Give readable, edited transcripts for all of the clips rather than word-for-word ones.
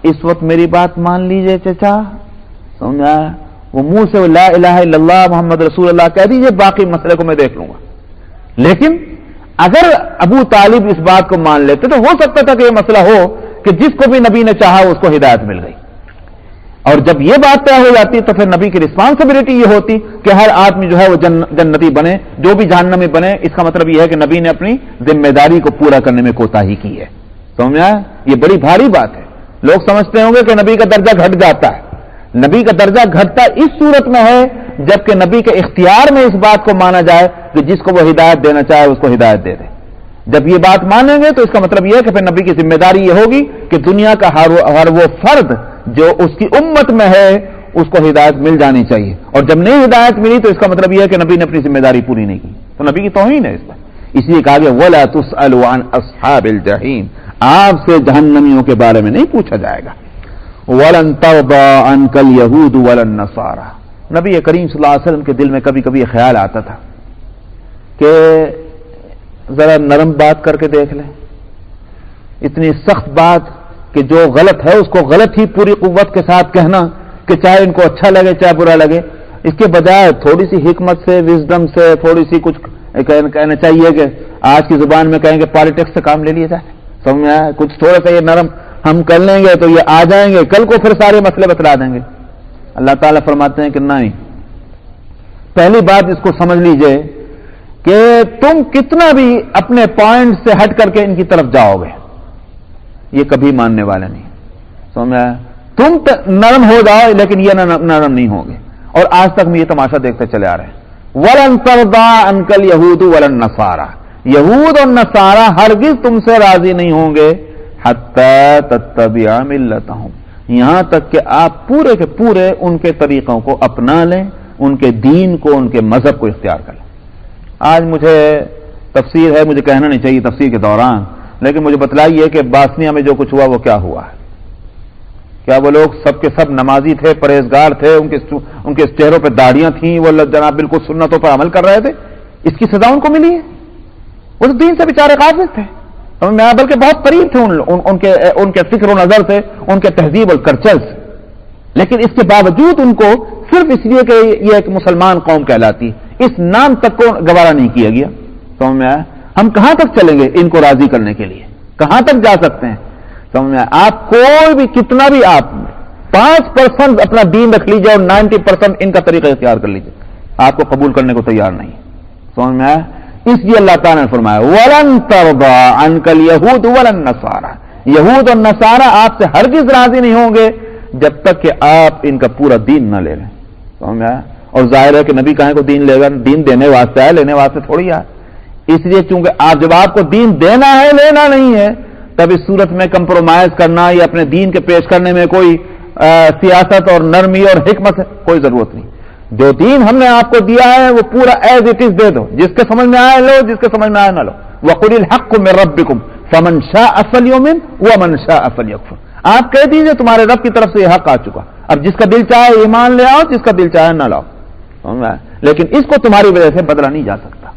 اس وقت میری بات مان لیجئے چچا، سمجھا، وہ منہ سے لا الہ الا اللہ محمد رسول اللہ کہہ دیجئے، باقی مسئلے کو میں دیکھ لوں گا. لیکن اگر ابو طالب اس بات کو مان لیتے تو ہو سکتا تھا کہ یہ مسئلہ ہو کہ جس کو بھی نبی نے چاہا اس کو ہدایت مل گئی. اور جب یہ بات طے ہو جاتی تو پھر نبی کی رسپانسبلٹی یہ ہوتی کہ ہر آدمی جو ہے وہ جنتی بنے، جو بھی جہنمی بنے. اس کا مطلب یہ ہے کہ نبی نے اپنی ذمہ داری کو پورا کرنے میں کوتاہی کی ہے. سمجھا؟ یہ بڑی بھاری بات ہے. لوگ سمجھتے ہوں گے کہ نبی کا درجہ گھٹ جاتا ہے. نبی کا درجہ گھٹتا اس صورت میں ہے جبکہ نبی کے اختیار میں اس بات کو مانا جائے کہ جس کو وہ ہدایت دینا چاہے اس کو ہدایت دے دے. جب یہ بات مانیں گے تو اس کا مطلب یہ ہے کہ پھر نبی کی ذمہ داری یہ ہوگی کہ دنیا کا ہر وہ فرد جو اس کی امت میں ہے اس کو ہدایت مل جانی چاہیے. اور جب نہیں ہدایت ملی تو اس کا مطلب یہ ہے کہ نبی نے اپنی ذمہ داری پوری نہیں کی. تو نبی کی توہین ہے اس پر. اس لیے کہا گیا وَلَا تُسْأَلُوا عَنْ أَصْحَابِ الْجَحِيمِ، آپ سے جہنمیوں کے بارے میں نہیں پوچھا جائے گا. وَلَن تَرْضَىٰ عَنْكَ الْيَهُودُ وَلَا النَّصَارَىٰ، نبی کریم صلی اللہ علیہ وسلم کے دل میں کبھی کبھی یہ خیال آتا تھا کہ ذرا نرم بات کر کے دیکھ لیں. اتنی سخت بات کہ جو غلط ہے اس کو غلط ہی پوری قوت کے ساتھ کہنا کہ چاہے ان کو اچھا لگے چاہے برا لگے، اس کے بجائے تھوڑی سی حکمت سے، وزڈم سے، تھوڑی سی کچھ کہنا چاہیے کہ آج کی زبان میں کہیں گے پالیٹکس سے کام لے لیا جائے. سمجھ میں آیا؟ کچھ تھوڑا سا یہ نرم ہم کر لیں گے تو یہ آ جائیں گے، کل کو پھر سارے مسئلے بتلا دیں گے. اللہ تعالیٰ فرماتے ہیں کہ نہیں، پہلی بات اس کو سمجھ لیجئے کہ تم کتنا بھی اپنے پوائنٹ سے ہٹ کر کے ان کی طرف جاؤ گے یہ کبھی ماننے والے نہیں. سمجھ آیا؟ تم نرم ہو جاؤ لیکن یہ نرم نہیں ہوں گے. اور آج تک میں یہ تماشا دیکھتے چلے آ رہے ہیں. وَلَن تَرْضَىٰ عَنْكَ الْيَهُودُ وَلَا النَّصَارَىٰ، یہود اور نصارہ ہرگز تم سے راضی نہیں ہوں گے حَتَّىٰ تَتَّبِعَ مِلَّتَهُمْ، یہاں تک کہ آپ پورے کے پورے ان کے طریقوں کو اپنا لیں، ان کے دین کو، ان کے مذہب کو اختیار کر لیں. آج مجھے تفسیر ہے، مجھے کہنا نہیں چاہیے تفسیر کے دوران، لیکن مجھے بتلائیے کہ باسنیا میں جو کچھ ہوا وہ کیا ہوا ہے؟ کیا وہ لوگ سب کے سب نمازی تھے، پرہیزگار تھے، ان کے چہروں پہ داڑیاں تھیں، وہ جناب بالکل سنتوں پر عمل کر رہے تھے؟ اس کی سزا ان کو ملی ہے. وہ تو دین سے بیچارے غافل تھے، بلکہ بہت قریب تھے ان کے فکر و نظر سے، ان کے تہذیب اور کلچر سے. لیکن اس کے باوجود ان کو صرف اس لیے کہ یہ ایک مسلمان قوم کہلاتی، اس نام تک کو گوارا نہیں کیا گیا. سمجھ میں آیا؟ ہم کہاں تک چلیں گے ان کو راضی کرنے کے لیے؟ کہاں تک جا سکتے ہیں؟ سمجھ میں آیا؟ آپ کوئی بھی کتنا بھی آپ 5% اپنا دین رکھ لیجیے اور 90% ان کا طریقہ اختیار کر لیجیے، آپ کو قبول کرنے کو تیار نہیں. سمجھ میں آیا؟ اس لیے اللہ تعالیٰ نے فرمایا وَلَن تَرْضَىٰ عَنْكَ الْيَهُودُ وَلَا النَّصَارَىٰ، یہود اور نصارہ آپ سے ہرگز راضی نہیں ہوں گے جب تک کہ آپ ان کا پورا دین نہ لے لیں. سمجھ میں آیا؟ اور ظاہر ہے کہ نبی کہیں کو دین لے گا، دین دینے واسطے ہے، لینے واسطے تھوڑی ہے. اس لیے چونکہ آپ جب آپ کو دین دینا ہے، لینا نہیں ہے، تب اس صورت میں کمپرومائز کرنا یا اپنے دین کے پیش کرنے میں کوئی سیاست اور نرمی اور حکمت ہے کوئی ضرورت نہیں. جو دین ہم نے آپ کو دیا ہے وہ پورا ایز اٹ از دے دو، جس کے سمجھ میں آئے لو، جس کے سمجھ میں آئے نہ لو. وَقُلِ الْحَقُّ مِن رَّبِّكُمْ فَمَن شَاءَ فَلْيُؤْمِن وَمَن شَاءَ فَلْيَكْفُرْ. آپ کہہ دیجئے تمہارے رب کی طرف سے یہ حق آ چکا، اب جس کا دل چاہے ایمان لے آؤ، جس کا دل چاہے نہ لاؤ. لیکن اس کو تمہاری وجہ سے بدلا نہیں جا سکتا.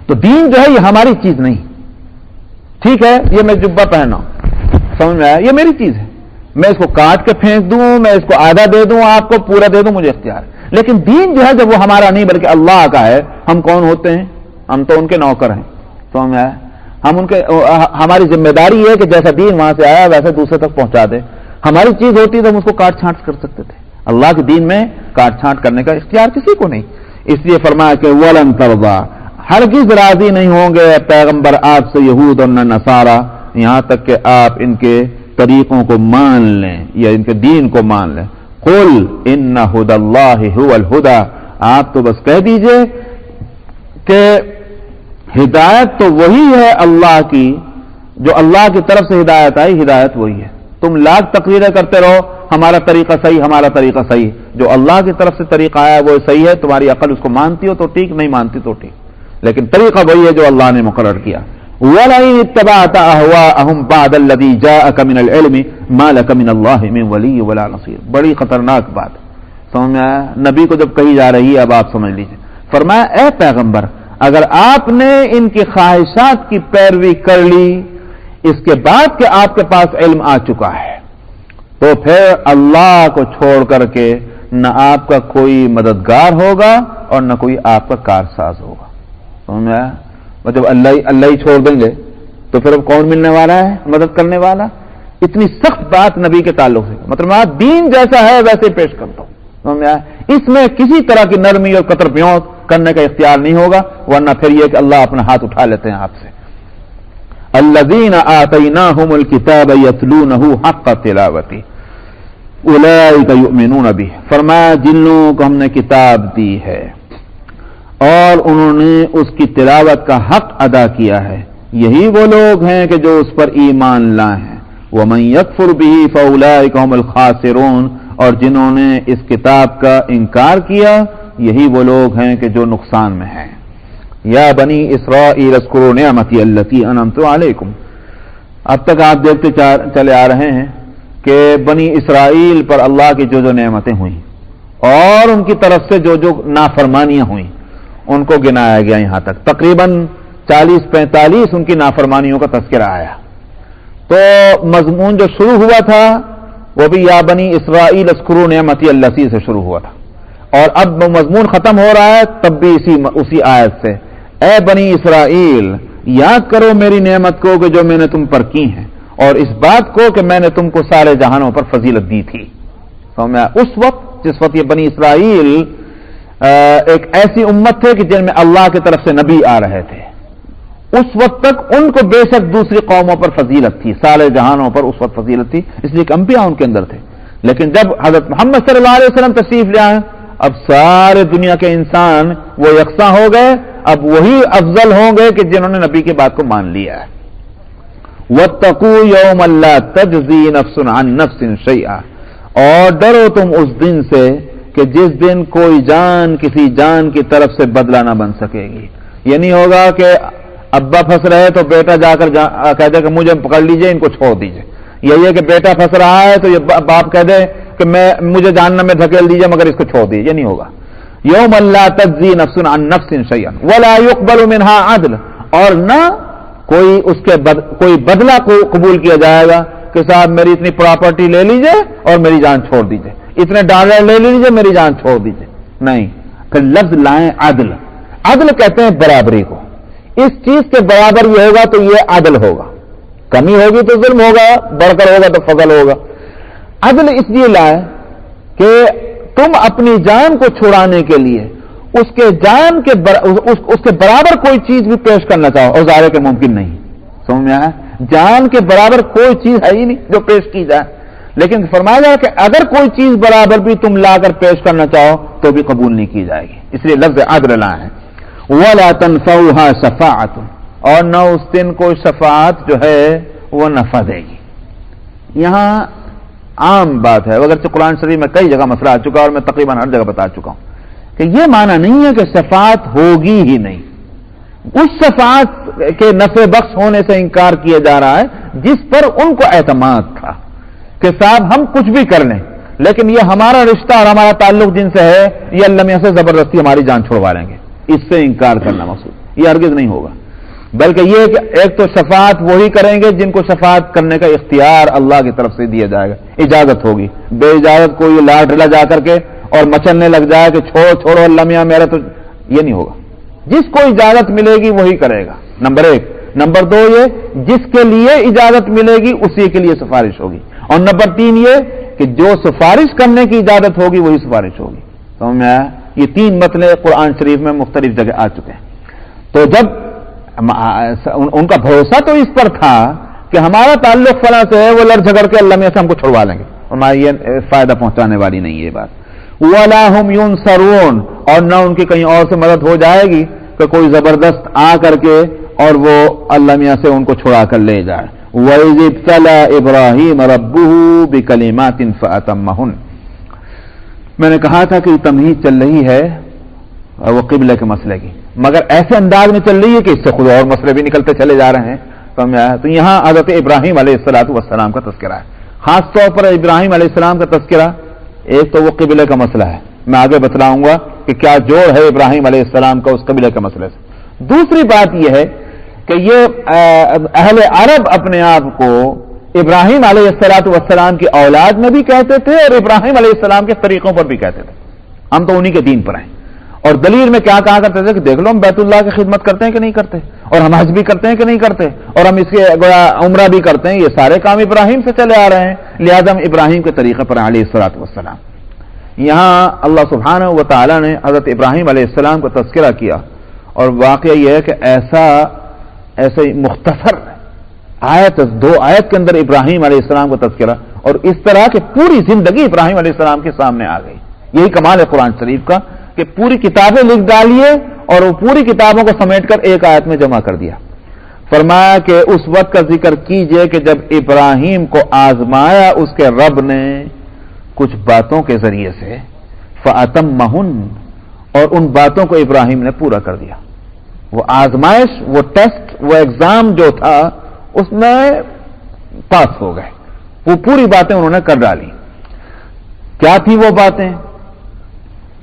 تو دین جو ہے یہ ہماری چیز نہیں. ٹھیک ہے، یہ میں جبہ پہنا ہوں، سمجھ میں آیا؟ یہ میری چیز ہے، میں اس کو کاٹ کے پھینک دوں، میں اس کو آدھا دے دوں، آپ کو پورا دے دوں، مجھے اختیار ہے. لیکن دین جو ہے جب وہ ہمارا نہیں بلکہ اللہ کا ہے، ہم کون ہوتے ہیں؟ ہم تو ان کے نوکر ہیں. سمجھ میں آیا؟ ہماری ذمہ داری ہے کہ جیسا دین وہاں سے آیا ویسے دوسرے تک پہنچا دے. ہماری چیز ہوتی تو ہم اس کو کاٹ چھانٹ کر سکتے تھے. اللہ کے دین میں کاٹ چھانٹ کرنے کا اختیار کسی کو نہیں. اس لیے فرمایا کہ وَلَن تَرْضَىٰ، ہرگز راضی نہیں ہوں گے پیغمبر آپ سے یہود اور نصارہ یہاں تک کہ آپ ان کے طریقوں کو مان لیں یا ان کے دین کو مان لیں. قُلْ إِنَّ هُدَى اللَّهِ هُوَ الْهُدَىٰ، آپ تو بس کہہ دیجئے کہ ہدایت تو وہی ہے اللہ کی، جو اللہ کی طرف سے ہدایت آئی، ہدایت وہی ہے. تم لاکھ تقریریں کرتے رہو ہمارا طریقہ صحیح، ہمارا طریقہ صحیح، جو اللہ کی طرف سے طریقہ آیا وہ صحیح ہے. تمہاری عقل اس کو مانتی ہو تو ٹھیک، نہیں مانتی تو ٹھیک، لیکن طریقہ وہی ہے جو اللہ نے مقرر کیا. وَلَئِنِ اتَّبَعْتَ أَهْوَاءَهُمْ بَعْدَ الَّذِي جَاءَكَ مِنَ الْعِلْمِ مَا لَكَ مِنَ اللَّهِ مِنْ وَلِيٍّ وَلَا نَصِيرٍ. بڑی خطرناک بات سمجھ میں آیا؟ نبی کو جب کہی جا رہی ہے، اب آپ سمجھ لیجیے. فرمایا اے پیغمبر، اگر آپ نے ان کی خواہشات کی پیروی کر لی اس کے بعد کہ آپ کے پاس علم آ چکا ہے، تو پھر اللہ کو چھوڑ کر کے نہ آپ کا کوئی مددگار ہوگا اور نہ کوئی آپ کا کارساز ہوگا. سمجھ میں آیا؟ جب اللہ ہی چھوڑ دیں گے تو پھر اب کون ملنے والا ہے مدد کرنے والا؟ اتنی سخت بات نبی کے تعلق سے، مطلب آپ دین جیسا ہے ویسے پیش کرتا ہوں. سمجھ میں آیا؟ اس میں کسی طرح کی نرمی اور قطر پیوت کرنے کا اختیار نہیں ہوگا، ورنہ پھر یہ کہ اللہ اپنا ہاتھ اٹھا لیتے ہیں آپ سے. الذین آتیناہم الکتاب یتلونہ حق تلاوتہ اولئک یؤمنون بہ. فرمایا جن لوگوں کو ہم نے کتاب دی ہے اور انہوں نے اس کی تلاوت کا حق ادا کیا ہے، یہی وہ لوگ ہیں کہ جو اس پر ایمان لائے ہیں. ومن یکفر بہ فاولئک هم الخاسرون. اور جنہوں نے اس کتاب کا انکار کیا یہی وہ لوگ ہیں کہ جو نقصان میں ہیں. یا بنی اسرائیل اذکروا نعمتی التی انعمت علیکم. اب تک آپ دیکھتے چلے آ رہے ہیں کہ بنی اسرائیل پر اللہ کی جو نعمتیں ہوئیں اور ان کی طرف سے جو نافرمانیاں ہوئیں ان کو گنایا گیا. یہاں تک تقریباً 40-45 ان کی نافرمانیوں کا تذکرہ آیا. تو مضمون جو شروع ہوا تھا وہ بھی یا بنی اسرائیل اذکروا نعمتی التی سے شروع ہوا تھا، اور اب مضمون ختم ہو رہا ہے تب بھی اسی آیت سے، اے بنی اسرائیل یاد کرو میری نعمت کو کہ جو میں نے تم پر کی ہیں، اور اس بات کو کہ میں نے تم کو سارے جہانوں پر فضیلت دی تھی. اس وقت جس وقت یہ بنی اسرائیل ایک ایسی امت تھے کہ جن میں اللہ کی طرف سے نبی آ رہے تھے، اس وقت تک ان کو بے شک دوسری قوموں پر فضیلت تھی، سارے جہانوں پر اس وقت فضیلت تھی، اس لیے کہ انبیاء ان کے اندر تھے. لیکن جب حضرت محمد صلی اللہ علیہ وسلم تشریف لے آئے اب سارے دنیا کے انسان وہ یکساں ہو گئے، اب وہی افضل ہوں گے کہ جنہوں نے نبی کی بات کو مان لیا ہے. وَاتَّقُوا يَوْمًا لَا تَجْزِي نَفْسٌ عَن نَفْسٍ شَيْئًا. اور ڈرو تم اس دن سے کہ جس دن کوئی جان کسی جان کی طرف سے بدلہ نہ بن سکے گی. یہ نہیں ہوگا کہ ابا پھنس رہے تو بیٹا جا کر کہہ دے کہ مجھے پکڑ لیجئے ان کو چھوڑ دیجئے. یہی ہے کہ بیٹا پھنس رہا ہے تو یہ باپ کہہ دے کہ مجھے جہنم میں دھکیل دیجئے مگر اس کو چھوڑ دیجئے. یہ نہیں ہوگا. یوم لا تجزی نفس عن نفس شیئا ولا يقبل منها عدل. اور نہ کوئی بدلہ کو قبول کیا جائے گا کہ صاحب میری اتنی پراپرٹی لے لیجئے اور میری جان چھوڑ دیجئے، اتنے ڈالر لے لیجئے میری جان چھوڑ دیجئے. نہیں، پھر لفظ لائیں عدل. عدل کہتے ہیں برابری کو. اس چیز کے برابر یہ ہوگا تو یہ عدل ہوگا، کمی ہوگی تو ظلم ہوگا، بڑھ کر ہوگا تو فضل ہوگا. عدل اس لیے لائے کہ تم اپنی جان کو چھڑانے کے لیے اس کے برابر کوئی چیز بھی پیش کرنا چاہو، اور ظاہر کہ ممکن نہیں. سمجھ میں آیا؟ جان کے برابر کوئی چیز ہے ہی نہیں جو پیش کی جائے. لیکن فرمایا جائے کہ اگر کوئی چیز برابر بھی تم لا کر پیش کرنا چاہو تو بھی قبول نہیں کی جائے گی. اس لیے لفظ عدل لائے ہیں. وَلَا تَنْفَعُهَا شَفَاعَةٌ. اور نہ اس دن کوئی شفاعت جو ہے وہ نفع دے گی. یہاں عام بات ہے، اگرچہ قرآن شریف میں کئی جگہ مسئلہ آ چکا اور میں تقریباً ہر جگہ بتا چکا ہوں کہ یہ معنی نہیں ہے کہ شفاعت ہوگی ہی نہیں. اس شفاعت کے نفع بخش ہونے سے انکار کیا جا رہا ہے جس پر ان کو اعتماد تھا کہ صاحب ہم کچھ بھی کر لیں لیکن یہ ہمارا رشتہ اور ہمارا تعلق جن سے ہے یہ اللہ میاں سے زبردستی ہماری جان چھڑوا لیں گے. اس سے انکار کرنا مقصود یہ ہرگز نہیں ہوگا، بلکہ یہ کہ ایک تو شفاعت وہی کریں گے جن کو شفاعت کرنے کا اختیار اللہ کی طرف سے دیا جائے گا. اجازت ہوگی، بے اجازت کوئی لاٹ ڈلا جا کر کے اور مچلنے لگ جائے کہ چھوڑو اللہ میاں میرا تو یہ نہیں ہوگا. جس کو اجازت ملے گی وہی کرے گا، نمبر 1. نمبر 2 یہ جس کے لیے اجازت ملے گی اسی کے لیے سفارش ہوگی. اور نمبر 3 یہ کہ جو سفارش کرنے کی اجازت ہوگی وہی سفارش ہوگی. سمجھ میں آیا؟ یہ 3 مسئلے قرآن شریف میں مختلف جگہ آ چکے ہیں. تو جب ان کا بھروسہ تو اس پر تھا کہ ہمارا تعلق فلاں سے ہے، وہ لڑ جھگڑ کے اللہ میاں سے ہم کو چھڑوا لیں گے، ہماری یہ فائدہ پہنچانے والی نہیں ہے یہ بات. وَلَا هُمْ يُنصَرُونَ. اور نہ ان کی کہیں اور سے مدد ہو جائے گی کہ کوئی زبردست آ کر کے اور وہ اللہ میاں سے ان کو چھڑا کر لے جائے. وَإِذِ ابْتَلَىٰ إِبْرَاهِيمَ رَبُّهُ بِكَلِمَاتٍ فَأَتَمَّهُنَّ. میں نے کہا تھا کہ تمہید چل رہی ہے وہ قبلے کے مسئلے کی، مگر ایسے انداز میں چل رہی ہے کہ اس سے خود اور مسئلے بھی نکلتے چلے جا رہے ہیں. تو یہاں حضرت ابراہیم علیہ السلام کا تذکرہ ہے، خاص طور پر ابراہیم علیہ السلام کا تذکرہ. ایک تو وہ قبلے کا مسئلہ ہے، میں آگے بتلاؤں گا کہ کیا جوڑ ہے ابراہیم علیہ السلام کا اس قبلے کے مسئلے سے. دوسری بات یہ ہے کہ یہ اہل عرب اپنے آپ کو ابراہیم علیہ السلام کی اولاد میں بھی کہتے تھے اور ابراہیم علیہ السلام کے طریقوں پر بھی کہتے تھے ہم تو انہی کے دین پر ہیں. اور دلیل میں کیا کہا کرتے تھے کہ دیکھ لو ہم بیت اللہ کی خدمت کرتے ہیں کہ نہیں کرتے, اور ہم حج بھی کرتے ہیں کہ نہیں کرتے, اور ہم اس کے عمرہ بھی کرتے ہیں, یہ سارے کام ابراہیم سے چلے آ رہے ہیں, لہذا ہم ابراہیم کے طریقے پر علیہ الصلوۃ والسلام. یہاں اللہ سبحانہ و تعالی نے حضرت ابراہیم علیہ السلام کا تذکرہ کیا, اور واقعہ یہ ہے کہ ایسے مختصر آیت 2 آیت کے اندر ابراہیم علیہ السلام کا تذکرہ, اور اس طرح کہ پوری زندگی ابراہیم علیہ السلام کے سامنے آ گئی. یہی کمال ہے قرآن شریف کا کہ پوری کتابیں لکھ ڈالیے اور وہ پوری کتابوں کو سمیٹ کر ایک آیت میں جمع کر دیا. فرمایا کہ اس وقت کا ذکر کیجئے کہ جب ابراہیم کو آزمایا اس کے رب نے کچھ باتوں کے ذریعے سے, فَأَتَمَّهُنْ, اور ان باتوں کو ابراہیم نے پورا کر دیا. وہ آزمائش, وہ ٹیسٹ, وہ ایگزام جو تھا اس میں پاس ہو گئے, وہ پوری باتیں انہوں نے کر ڈالی. کیا تھی وہ باتیں؟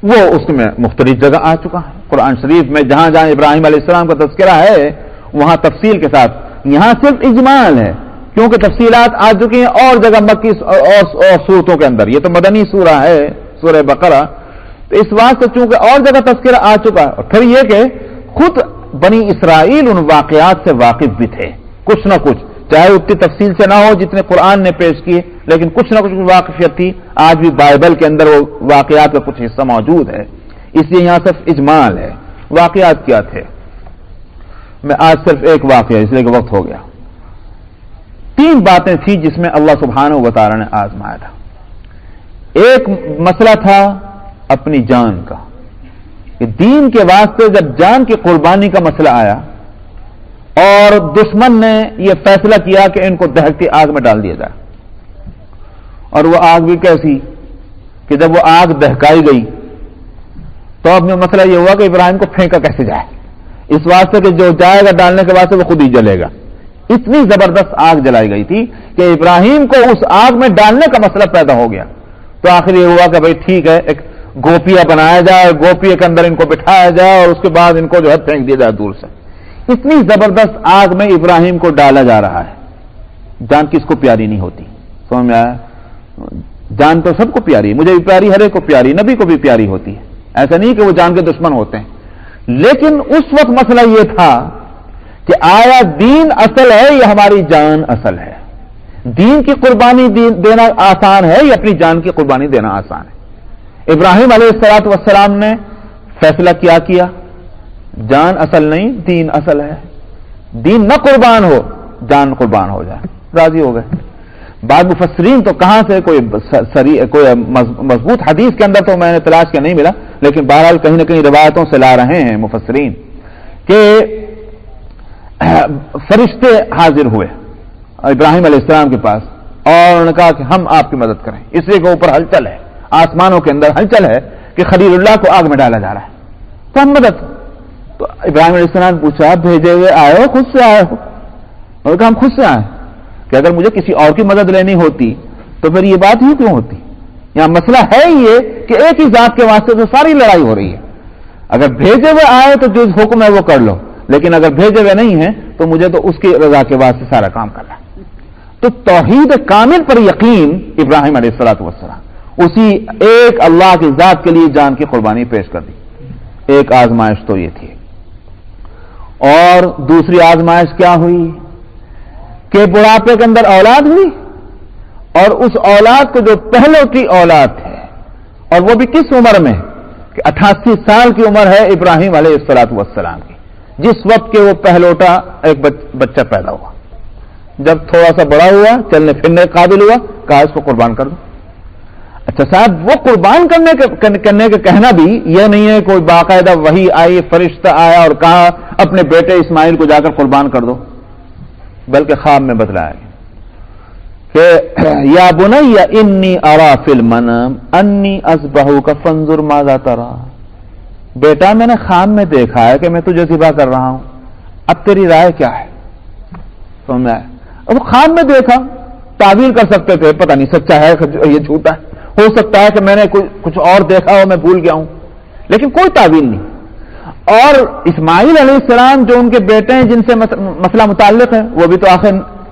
وہ اس میں مختلف جگہ آ چکا ہے قرآن شریف میں. جہاں جہاں ابراہیم علیہ السلام کا تذکرہ ہے وہاں تفصیل کے ساتھ, یہاں صرف اجمال ہے کیونکہ تفصیلات آ چکی ہیں اور جگہ مکی اور صورتوں کے اندر. یہ تو مدنی سورہ ہے, سورہ بقرہ, تو اس واسطے چونکہ اور جگہ تذکرہ آ چکا ہے. اور پھر یہ کہ خود بنی اسرائیل ان واقعات سے واقف بھی تھے کچھ نہ کچھ, چاہے اتنی تفصیل سے نہ ہو جتنے قرآن نے پیش کیے, لیکن کچھ نہ کچھ واقفیت تھی. آج بھی بائبل کے اندر وہ واقعات کا کچھ حصہ موجود ہے, اس لیے یہاں صرف اجمال ہے. واقعات کیا تھے؟ میں آج صرف ایک واقعہ, اس لیے کہ وقت ہو گیا. 3 باتیں تھیں جس میں اللہ سبحانہ و تعالی نے آزمایا تھا. ایک مسئلہ تھا اپنی جان کا, کہ دین کے واسطے جب جان کی قربانی کا مسئلہ آیا اور دشمن نے یہ فیصلہ کیا کہ ان کو دہکتی آگ میں ڈال دیا جائے, اور وہ آگ بھی کیسی کہ جب وہ آگ دہکائی گئی تو اب مسئلہ یہ ہوا کہ ابراہیم کو پھینکا کیسے جائے, اس واسطے کہ جو جائے گا ڈالنے کے واسطے وہ خود ہی جلے گا. اتنی زبردست آگ جلائی گئی تھی کہ ابراہیم کو اس آگ میں ڈالنے کا مسئلہ پیدا ہو گیا. تو آخر یہ ہوا کہ بھائی ٹھیک ہے, ایک گوپیا بنایا جائے, گوپیے کے اندر ان کو بٹھایا جائے اور اس کے بعد ان کو جو ہے پھینک دیا جائے دور سے. اتنی زبردست آگ میں ابراہیم کو ڈالا جا رہا ہے. جان کس کو پیاری نہیں ہوتی؟ سمجھ میں آیا؟ جان تو سب کو پیاری ہے, مجھے بھی پیاری, ہر ایک کو پیاری, نبی کو بھی پیاری ہوتی ہے. ایسا نہیں کہ وہ جان کے دشمن ہوتے ہیں. لیکن اس وقت مسئلہ یہ تھا کہ آیا دین اصل ہے یا ہماری جان اصل ہے؟ دین کی قربانی دینا آسان ہے یا اپنی جان کی قربانی دینا آسان ہے؟ ابراہیم علیہ السلام نے فیصلہ کیا جان اصل نہیں, دین اصل ہے. دین نہ قربان ہو, جان قربان ہو جائے, راضی ہو گئے. بعض مفسرین تو کہاں سے کوئی مضبوط حدیث کے اندر تو میں نے تلاش کیا نہیں ملا, لیکن بہرحال کہیں نہ کہیں روایتوں سے لا رہے ہیں مفسرین کہ فرشتے حاضر ہوئے ابراہیم علیہ السلام کے پاس اور انہوں نے کہا کہ ہم آپ کی مدد کریں, اس لیے کہ اوپر ہلچل ہے, آسمانوں کے اندر ہلچل ہے کہ خلیل اللہ کو آگ میں ڈالا جا رہا ہے, تو ہم مدد. تو ابراہیم علیہ السلام نے پوچھا بھیجے ہوئے آئے ہو, خود سے آئے ہو؟ انہوں نے کہا ہم خود سے آئے کہ اگر مجھے کسی اور کی مدد لینی ہوتی تو پھر یہ بات ہی کیوں ہوتی؟ یہاں مسئلہ ہے یہ کہ ایک ہی ذات کے واسطے سے ساری لڑائی ہو رہی ہے. اگر بھیجے ہوئے آئے تو جو حکم ہے وہ کر لو, لیکن اگر بھیجے ہوئے نہیں ہیں تو مجھے تو اس کی رضا کے واسطے سارا کام کرنا ہے. تو توحید کامل پر یقین ابراہیم علیہ السلام اسی ایک اللہ کی ذات کے لیے جان کی قربانی پیش کر دی. ایک آزمائش تو یہ تھی. اور دوسری آزمائش کیا ہوئی کہ بڑھاپے کے اندر اولاد ہوئی, اور اس اولاد کو جو پہلوٹی اولاد ہے, اور وہ بھی کس عمر میں کہ 88 سال کی عمر ہے ابراہیم علیہ السلام کی, جس وقت کے وہ پہلوٹا ایک بچہ پیدا ہوا. جب تھوڑا سا بڑا ہوا, چلنے پھرنے قابل ہوا, کہا اس کو قربان کر دو. اچھا صاحب, وہ قربان کرنے کا کہنا بھی یہ نہیں ہے کوئی باقاعدہ وحی آئی, فرشتہ آیا اور کہا اپنے بیٹے اسماعیل کو جا کر قربان کر دو, بلکہ خواب میں بتلایا کہ یا بنی انی ارا فی المنام انی اذبحک فانظر ماذا تری, بیٹا میں نے خواب میں دیکھا ہے کہ میں تجھے ذبح کر رہا ہوں, اب تیری رائے کیا ہے؟ سمجھ میں آیا؟ اب خواب میں دیکھا, تعبیر کر سکتے تھے, پتہ نہیں سچا ہے یہ جھوٹا ہے, ہو سکتا ہے کہ میں نے کچھ اور دیکھا ہو, میں بھول گیا ہوں, لیکن کوئی تعبیر نہیں. اور اسماعیل علیہ السلام جو ان کے بیٹے ہیں جن سے مسئلہ متعلق ہے, وہ بھی تو آخر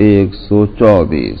124।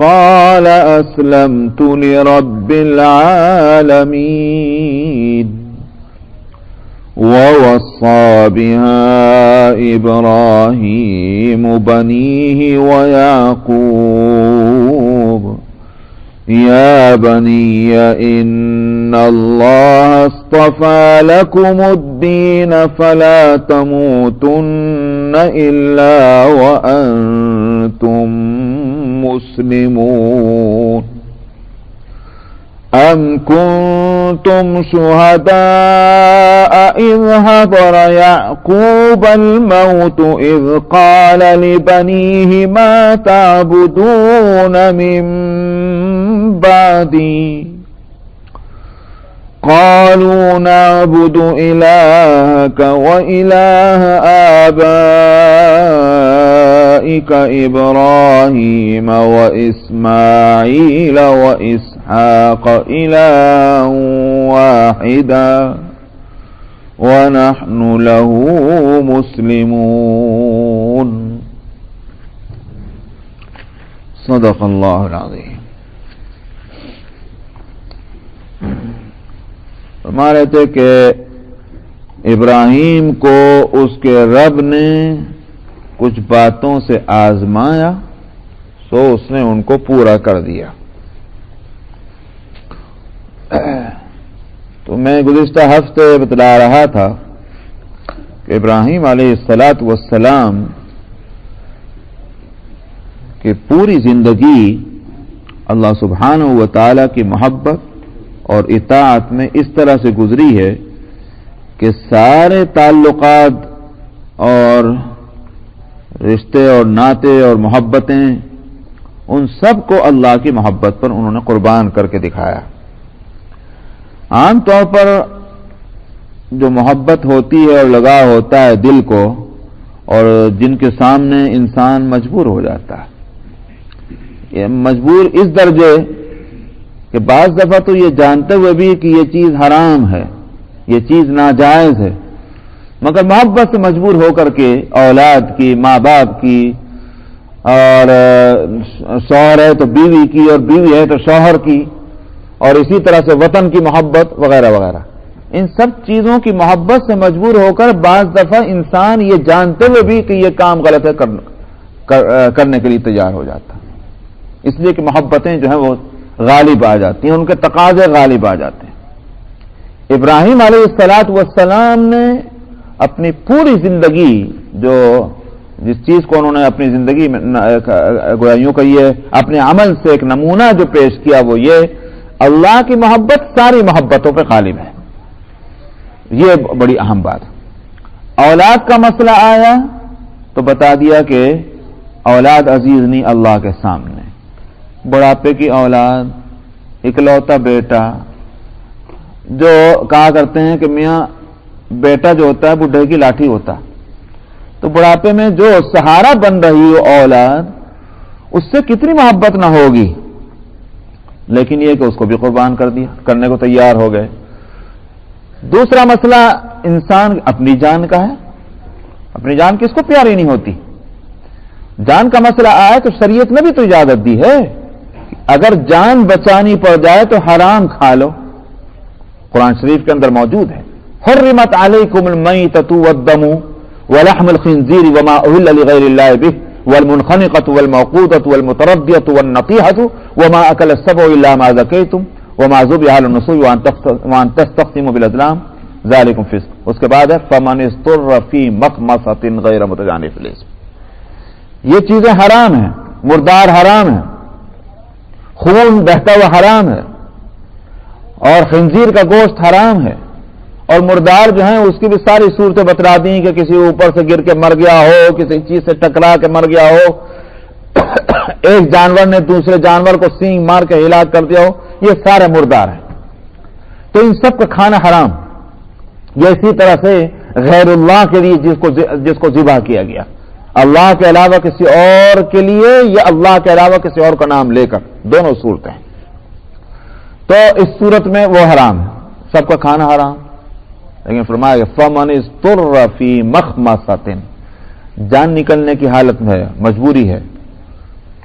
قال أسلمت لرب العالمين ووصى بها إبراهيم بنيه ويعقوب يا بني إن الله اصطفى لكم الدين فلا تموتن إلا وأنتم مسلمون أم كنتم شهداء إذ حضر يعقوب الموت إذ قال لبنيه ما تعبدون من بعدي قالوا نعبد إلهك وإله آبائك إبراهيم وإسماعيل وإسحاق إلها واحدا ونحن له مسلمون صدق اللہ العظیم. فرما رہے تھے کہ ابراہیم کو اس کے رب نے کچھ باتوں سے آزمایا سو اس نے ان کو پورا کر دیا. تو میں گزشتہ ہفتے بتلا رہا تھا کہ ابراہیم علیہ السلام کی پوری زندگی اللہ سبحانہ و تعالی کی محبت اور اطاعت میں اس طرح سے گزری ہے کہ سارے تعلقات اور رشتے اور ناطے اور محبتیں ان سب کو اللہ کی محبت پر انہوں نے قربان کر کے دکھایا. عام طور پر جو محبت ہوتی ہے اور لگاؤ ہوتا ہے دل کو اور جن کے سامنے انسان مجبور ہو جاتا ہے, یہ مجبور اس درجے کہ بعض دفعہ تو یہ جانتے ہوئے بھی کہ یہ چیز حرام ہے, یہ چیز ناجائز ہے, مگر محبت سے مجبور ہو کر کے اولاد کی, ماں باپ کی, اور شوہر ہے تو بیوی کی, اور بیوی ہے تو شوہر کی, اور اسی طرح سے وطن کی محبت وغیرہ وغیرہ, ان سب چیزوں کی محبت سے مجبور ہو کر بعض دفعہ انسان یہ جانتے ہوئے بھی کہ یہ کام غلط ہے کرنے کے لیے تیار ہو جاتا, اس لیے کہ محبتیں جو ہیں وہ غالب آ جاتی ہیں, ان کے تقاضے غالب آ جاتے ہیں. ابراہیم علیہ السلام نے اپنی پوری زندگی جس چیز کو انہوں نے اپنی زندگی میں یوں کہیے اپنے عمل سے ایک نمونہ جو پیش کیا وہ یہ اللہ کی محبت ساری محبتوں پہ غالب ہے. یہ بڑی اہم بات. اولاد کا مسئلہ آیا تو بتا دیا کہ اولاد عزیز نہیں اللہ کے سامنے. بڑھاپے کی اولاد, اکلوتا بیٹا, جو کہا کرتے ہیں کہ میاں بیٹا جو ہوتا ہے بڈھے کی لاٹھی ہوتا, تو بڑھاپے میں جو سہارا بن رہی ہو اولاد اس سے کتنی محبت نہ ہوگی, لیکن یہ کہ اس کو بھی قربان کر دیا, کرنے کو تیار ہو گئے. دوسرا مسئلہ انسان اپنی جان کا ہے. اپنی جان کس کو پیاری نہیں ہوتی؟ جان کا مسئلہ آیا تو شریعت نے بھی تو اجازت دی ہے, اگر جان بچانی پڑ جائے تو حرام کھا لو. قرآن شریف کے اندر موجود ہے, حرمت علیکم المیتۃ والدم ولحم الخنزیر وما اہل لغیر اللہ بہ والمنخنقۃ والموقوذۃ والمتردیۃ والنطیحۃ وما اکل السبع الا ما ذکیتم وما ذبح علی النصب وان تستقسموا بالازلام ذلکم فسق. اس کے بعد ہے فمن اضطر فی مخمصۃ غیر متجانف لإثم. یہ چیزیں حرام ہیں, مردار حرام ہے, خون بہتا ہوا حرام ہے, اور خنزیر کا گوشت حرام ہے, اور مردار جو ہیں اس کی بھی ساری صورتیں بتلا دی کہ کسی اوپر سے گر کے مر گیا ہو, کسی چیز سے ٹکرا کے مر گیا ہو, ایک جانور نے دوسرے جانور کو سینگ مار کے ہلاک کر دیا ہو, یہ سارے مردار ہیں. تو ان سب کا کھانا حرام. یہ اسی طرح سے غیر اللہ کے لیے جس کو ذبح کیا گیا, اللہ کے علاوہ کسی اور کے لیے یا اللہ کے علاوہ کسی اور کا نام لے کر, دونوں صورتیں. تو اس صورت میں وہ حرام ہے, سب کا کھانا حرام. لیکن فرمایا کہ فمن اضطر فی مخمصۃ, جان نکلنے کی حالت میں ہے, مجبوری ہے,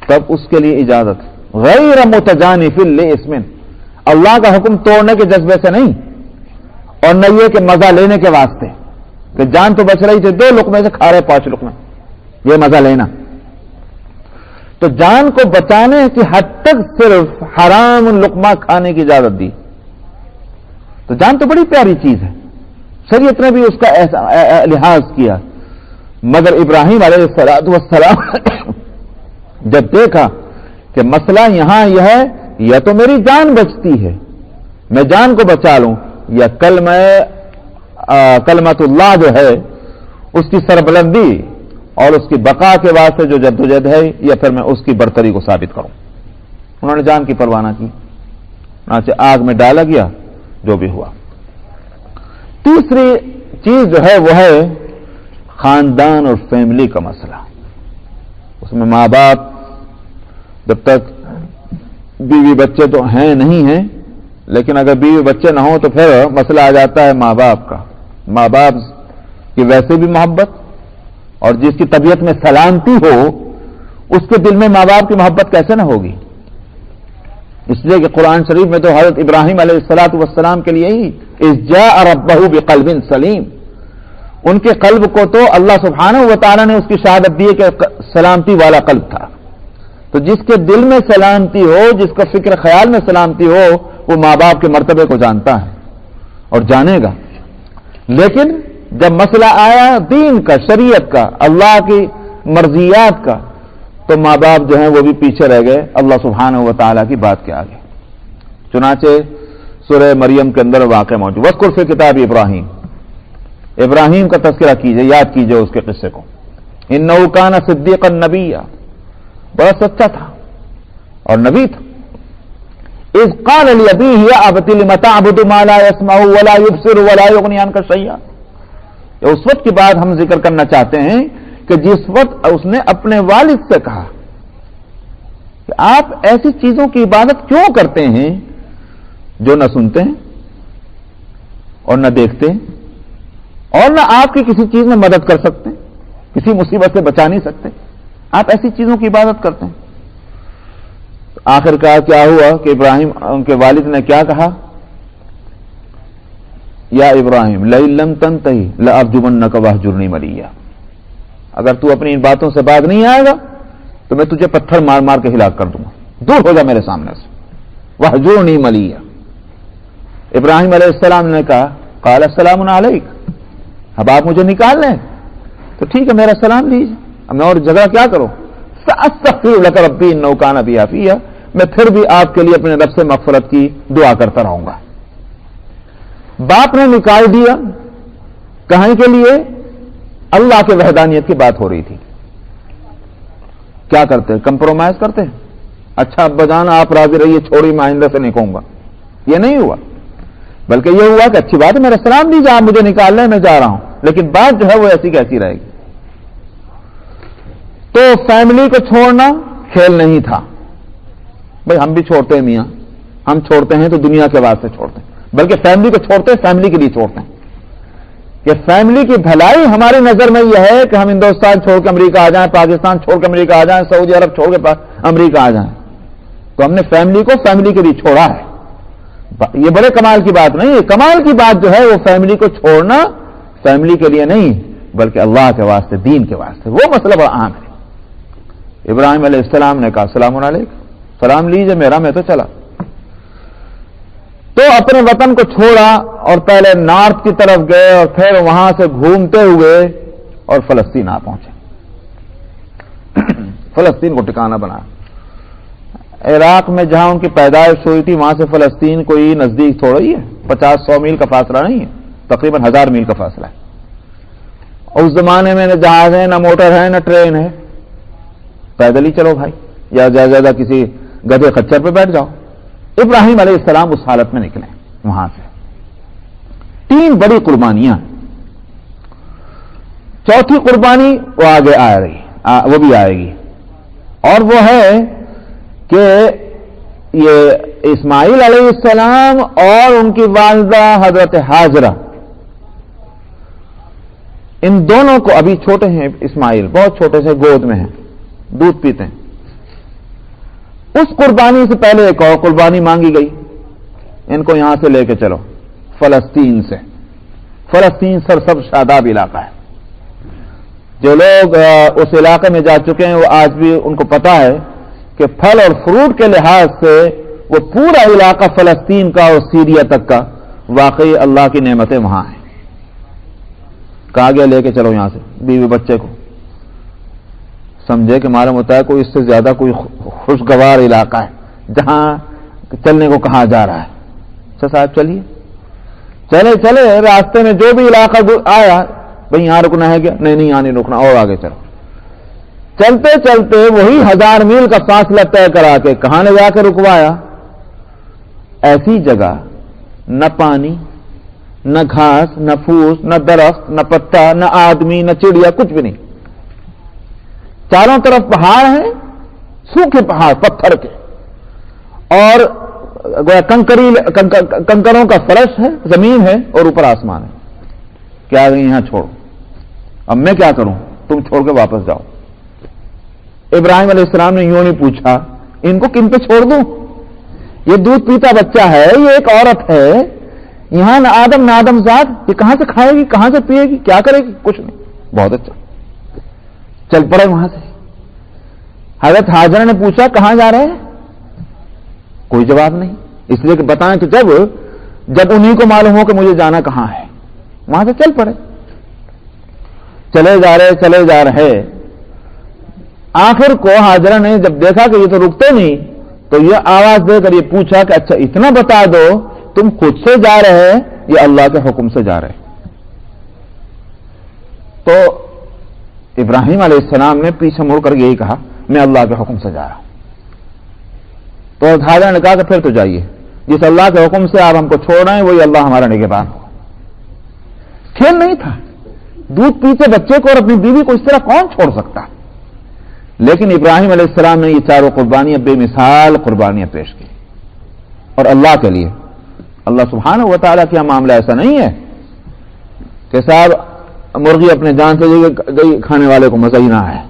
تب اس کے لیے اجازت, غیر متجانف لاسم، اللہ کا حکم توڑنے کے جذبے سے نہیں، اور نہ یہ کہ مزہ لینے کے واسطے کہ جان تو بچ رہی تھی، 2 لقمے سے کھا رہے 5 لقمے، یہ مزہ لینا. تو جان کو بچانے کی حد تک صرف حرام لقمہ کھانے کی اجازت دی. تو جان تو بڑی پیاری چیز ہے، شریعت نے بھی اس کا لحاظ کیا. مگر ابراہیم علیہ السلام جب دیکھا کہ مسئلہ یہاں یہ ہے، یا تو میری جان بچتی ہے، میں جان کو بچا لوں، یا کلمت اللہ جو ہے اس کی سربلندی اور اس کی بقا کے واسطے جو جدوجہد ہے، یا پھر میں اس کی برتری کو ثابت کروں. انہوں نے جان کی پرواہ نہ کی، چنانچہ آگ میں ڈالا گیا، جو بھی ہوا. تیسری چیز جو ہے وہ ہے خاندان اور فیملی کا مسئلہ. اس میں ماں باپ، جب تک بیوی بچے تو ہیں نہیں ہیں، لیکن اگر بیوی بچے نہ ہوں تو پھر مسئلہ آ جاتا ہے ماں باپ کا. ماں باپ کی ویسے بھی محبت، اور جس کی طبیعت میں سلامتی ہو اس کے دل میں ماں باپ کی محبت کیسے نہ ہوگی. اس لیے کہ قرآن شریف میں تو حضرت ابراہیم علیہ السلام کے لیے ہی اذ جاء ربہ بقلب سلیم، ان کے قلب کو تو اللہ سبحانہ و تعالیٰ نے اس کی شہادت دی کہ سلامتی والا قلب تھا. تو جس کے دل میں سلامتی ہو، جس کا فکر خیال میں سلامتی ہو، وہ ماں باپ کے مرتبے کو جانتا ہے اور جانے گا. لیکن جب مسئلہ آیا دین کا، شریعت کا، اللہ کی مرضیات کا، تو ماں باپ جو ہیں وہ بھی پیچھے رہ گئے اللہ سبحانہ و تعالیٰ کی بات کے آگے. چنانچہ سورہ مریم کے اندر واقع موجود وذکر فی کتاب ابراہیم، ابراہیم کا تذکرہ کیجئے، یاد کیجئے اس کے قصے کو. انہ کان صدیقا نبیا، بڑا سچا تھا اور نبی تھا. اذ قال لابیہ یا ابت لم تعبد ما لا يسمع ولا يبصر ولا یغنی عنک شیئا. اس وقت کی بات ہم ذکر کرنا چاہتے ہیں کہ جس وقت اس نے اپنے والد سے کہا کہ آپ ایسی چیزوں کی عبادت کیوں کرتے ہیں جو نہ سنتے ہیں اور نہ دیکھتے ہیں اور نہ آپ کی کسی چیز میں مدد کر سکتے ہیں، کسی مصیبت سے بچا نہیں سکتے، آپ ایسی چیزوں کی عبادت کرتے ہیں. آخر کار کیا ہوا کہ ابراہیم ان کے والد نے کیا کہا؟ یا ابراہیم لئن لم تنتہی لأرجمنک واہجرنی ملیا، اگر تو اپنی ان باتوں سے باز نہیں آئے گا تو میں تجھے پتھر مار مار کے ہلاک کر دوں گا، دور ہو جا میرے سامنے سے. واہجرنی ملیا. ابراہیم علیہ السلام نے کہا قال السلام علیک، اب آپ مجھے نکال لیں تو ٹھیک ہے، میرا سلام لیجیے، اب میں اور جھگڑا کیا کروں. سأستغفر لک ربی انہ کان بی حفیہ، میں پھر بھی آپ کے لیے اپنے رب سے مغفرت کی دعا کرتا رہوں گا. باپ نے نکال دیا، کہیں کے لیے اللہ کے وحدانیت کی بات ہو رہی تھی. کیا کرتے؟ کمپرومائز کرتے ہیں. اچھا ابا جان آپ راضی رہیے، چھوڑی میں آئندہ سے نہیں کہوں گا. یہ نہیں ہوا، بلکہ یہ ہوا کہ اچھی بات ہے میرا سلام دیجیے، آپ مجھے نکال لیں، میں جا رہا ہوں، لیکن بات جو ہے وہ ایسی کیسی رہے گی. تو فیملی کو چھوڑنا کھیل نہیں تھا. بھائی ہم بھی چھوڑتے ہیں میاں، ہم چھوڑتے ہیں تو دنیا کے واسطے چھوڑتے ہیں، بلکہ فیملی کو چھوڑتے ہیں فیملی کے لیے چھوڑتے ہیں کہ فیملی کی بھلائی ہماری نظر میں یہ ہے کہ ہم ہندوستان چھوڑ کے امریکہ آ جائیں، پاکستان چھوڑ کے امریکہ آ جائیں، سعودی عرب چھوڑ کے امریکہ آ جائیں. تو ہم نے فیملی کو فیملی کے لیے چھوڑا ہے. یہ بڑے کمال کی بات نہیں ہے. کمال کی بات جو ہے وہ فیملی کو چھوڑنا فیملی کے لیے نہیں بلکہ اللہ کے واسطے، دین کے واسطے. وہ مسئلہ بڑا عام ہے. ابراہیم علیہ السلام نے کہا السلام علیکم، سلام لیجیے میرا، میں تو چلا. تو اپنے وطن کو چھوڑا اور پہلے نارتھ کی طرف گئے اور پھر وہاں سے گھومتے ہوئے اور فلسطین آ پہنچے. فلسطین کو ٹھکانہ بنا. عراق میں جہاں ان کی پیدائش ہوئی تھی وہاں سے فلسطین کوئی نزدیک تھوڑا ہی ہے، 50-100 میل کا فاصلہ نہیں ہے، تقریباً 1000 میل کا فاصلہ ہے. اس زمانے میں نہ جہاز ہے، نہ موٹر ہے، نہ ٹرین ہے، پیدل ہی چلو بھائی، یا زیادہ کسی گدھے خچر پہ بیٹھ جاؤ. ابراہیم علیہ السلام اس حالت میں نکلے وہاں سے. 3 بڑی قربانیاں. چوتھی قربانی وہ آگے آ رہی، وہ بھی آئے گی، اور وہ ہے کہ یہ اسماعیل علیہ السلام اور ان کی والدہ حضرت ہاجرہ، ان دونوں کو، ابھی چھوٹے ہیں اسماعیل، بہت چھوٹے سے، گود میں ہیں، دودھ پیتے ہیں. اس قربانی سے پہلے ایک اور قربانی مانگی گئی، ان کو یہاں سے لے کے چلو فلسطین سے۔ فلسطین سرسبز شاداب علاقہ ہے، جو لوگ اس علاقے میں جا چکے ہیں وہ آج بھی ان کو پتا ہے کہ پھل اور فروٹ کے لحاظ سے وہ پورا علاقہ فلسطین کا اور سیریا تک کا واقعی اللہ کی نعمتیں وہاں ہیں۔ کہا گیا لے کے چلو یہاں سے بیوی بچے کو، سمجھے کہ معلوم ہوتا ہے کوئی اس سے زیادہ کوئی خوشگوار علاقہ ہے جہاں چلنے کو کہا جا رہا ہے۔ اچھا صاحب چلیے، چلے راستے میں جو بھی علاقہ آیا، بھئی یہاں رکنا ہے کیا؟ نہیں یہاں نہیں رکنا، اور آگے چلو۔ چلتے چلتے وہی 1000 میل کا فاصلہ طے کرا کے کہاں نے جا کے رکوایا؟ ایسی جگہ نہ پانی، نہ گھاس، نہ پھوس، نہ درخت، نہ پتا، نہ آدمی، نہ چڑیا، کچھ بھی نہیں۔ چاروں طرف پہاڑ ہیں، سوکھے پہاڑ پتھر کے، اور کنکروں کا فرش ہے، زمین ہے، اور اوپر آسمان ہے۔ کیا یہاں چھوڑو، اب میں کیا کروں؟ تم چھوڑ کے واپس جاؤ۔ ابراہیم علیہ السلام نے یوں نہیں پوچھا ان کو کن پہ چھوڑ دوں، یہ دودھ پیتا بچہ ہے، یہ ایک عورت ہے، یہاں نہ آدم ذات، یہ کہاں سے کھائے گی، کہاں سے پیے گی، کیا کرے گی؟ کچھ نہیں۔ بہت اچھا، چل پڑے وہاں سے۔ حضرت ہاجرہ نے پوچھا کہاں جا رہے ہیں؟ کوئی جواب نہیں، اس لیے کہ بتائیں تو جب انہیں کو معلوم ہو کہ مجھے جانا کہاں ہے، وہاں سے چل پڑے۔ چلے جا رہے، آخر کو ہاجرہ نے جب دیکھا کہ یہ تو رکتے نہیں، تو یہ آواز دے کر یہ پوچھا کہ اچھا اتنا بتا دو تم خود سے جا رہے یا اللہ کے حکم سے جا رہے؟ تو ابراہیم علیہ السلام نے پیچھے مڑ کر یہی کہا میں اللہ کے حکم سے جا رہا ہوں۔ تو ہاجرہ نے کہا کہ پھر تو جائیے، جس اللہ کے حکم سے آپ ہم کو چھوڑ رہے ہیں وہی اللہ ہمارا نگہبان ہو۔ کھیل نہیں تھا، دودھ پیتے بچے کو اور اپنی بیوی کو اس طرح کون چھوڑ سکتا؟ لیکن ابراہیم علیہ السلام نے یہ چاروں قربانیاں بے مثال قربانیاں پیش کی، اور اللہ کے لیے۔ اللہ سبحانہ و تعالیٰ کا معاملہ ایسا نہیں ہے کہ صاحب مرغی اپنے جان سے گئی، کھانے والے کو مزہ ہی نہ ہے۔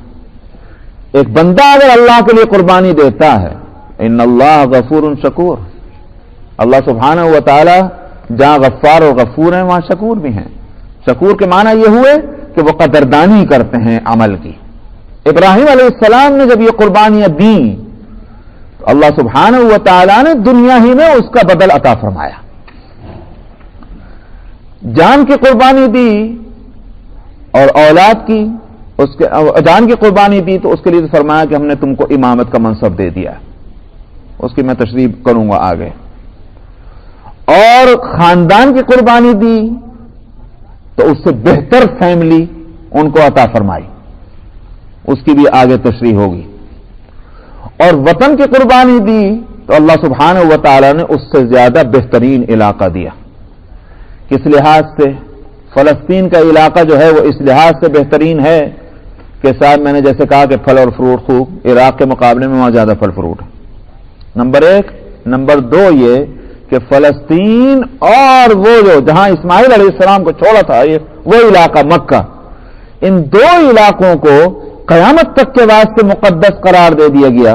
ایک بندہ اگر اللہ کے لیے قربانی دیتا ہے، ان اللہ غفور شکور، اللہ سبحانہ و تعالیٰ جہاں غفار اور غفور ہیں وہاں شکور بھی ہیں۔ شکور کے معنی یہ ہوئے کہ وہ قدردانی کرتے ہیں عمل کی۔ ابراہیم علیہ السلام نے جب یہ قربانیاں دیں تو اللہ سبحانہ و تعالیٰ نے دنیا ہی میں اس کا بدل عطا فرمایا۔ جان کی قربانی دی اور اولاد کی، اس کے جان کی قربانی دی تو اس کے لیے فرمایا کہ ہم نے تم کو امامت کا منصب دے دیا، اس کی میں تشریح کروں گا آگے۔ اور خاندان کی قربانی دی تو اس سے بہتر فیملی ان کو عطا فرمائی، اس کی بھی آگے تشریح ہوگی۔ اور وطن کی قربانی دی تو اللہ سبحانہ و تعالیٰ نے اس سے زیادہ بہترین علاقہ دیا۔ کس لحاظ سے؟ فلسطین کا علاقہ جو ہے وہ اس لحاظ سے بہترین ہے کہ صاحب میں نے جیسے کہا کہ پھل اور فروٹ خوب، عراق کے مقابلے میں وہاں زیادہ پھل فروٹ ہے، نمبر 1۔ نمبر 2 یہ کہ فلسطین اور وہ جو جہاں اسماعیل علیہ السلام کو چھوڑا تھا وہ علاقہ مکہ، ان دو علاقوں کو قیامت تک کے واسطے مقدس قرار دے دیا گیا،